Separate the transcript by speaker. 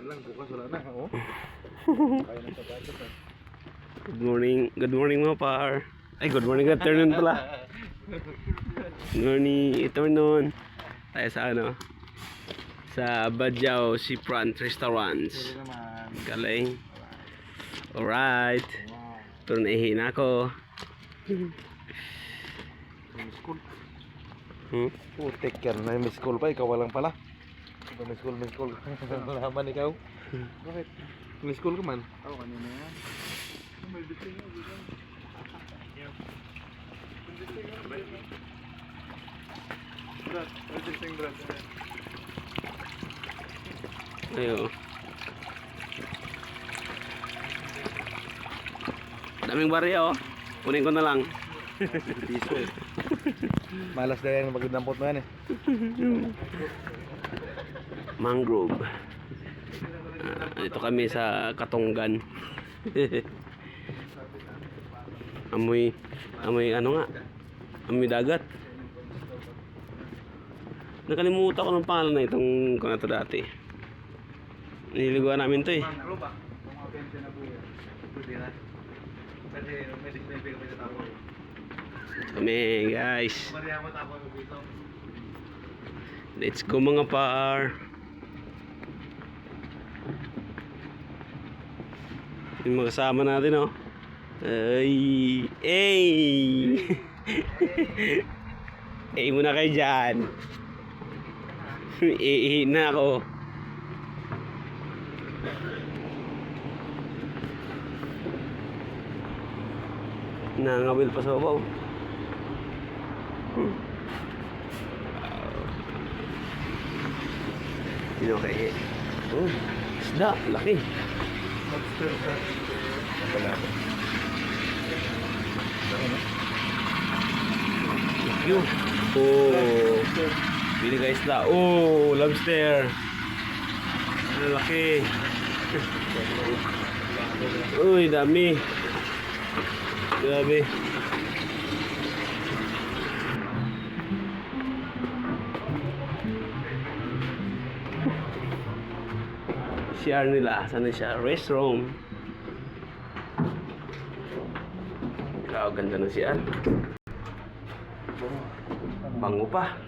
Speaker 1: lang, bukas wala na. Oh. Kaya na sa budget.
Speaker 2: Good morning mga par. Ay, good morning, good afternoon pala. Good morning, afternoon. Tayo sa ano? Sa Badjao Seafront Restaurants.
Speaker 1: Naman.
Speaker 2: Galing. Alright.
Speaker 1: Wow.
Speaker 2: Pero naihin ako.
Speaker 1: Miss school.
Speaker 2: Putik
Speaker 1: Yan, may miss school pa. Ikaw walang pala. Miss school, miss school. Malaman ikaw. Bakit? Miss school ka man? Oo, kanina yan. May bising nga, bising. Brad, may bising brad.
Speaker 2: Ayo. Daming barya oh. Kunin ko na lang.
Speaker 1: Piso eh. Malas na yan magdampot mo yan eh.
Speaker 2: Mangrove. Ito kami sa Katonggan. amoy ano nga? Amoy dagat. Nakalimutan ko ng pangalan na itong kanato dati. Niliguan namin to eh.
Speaker 1: Mangrove ah. Kung mga pension na po yan. Pwede na. Kasi may display kami sa tapo.
Speaker 2: Kami guys.
Speaker 1: Mariya mo tapo dito.
Speaker 2: Let's go mga par. Yung mga kasama natin oh. Ay. Eh muna kayo dyan. Iihin na ako. Nangawil pa sa babaw. Okay. Oh, isda, laki.
Speaker 1: Lobster sa balado.
Speaker 2: Thank you. Oh, bili ka isda. Oh, lobster. Ang laki. Uy, dami. Grabe. CR nila, sana siya? Restroom. Wow, ganda ng CR. Bango pa.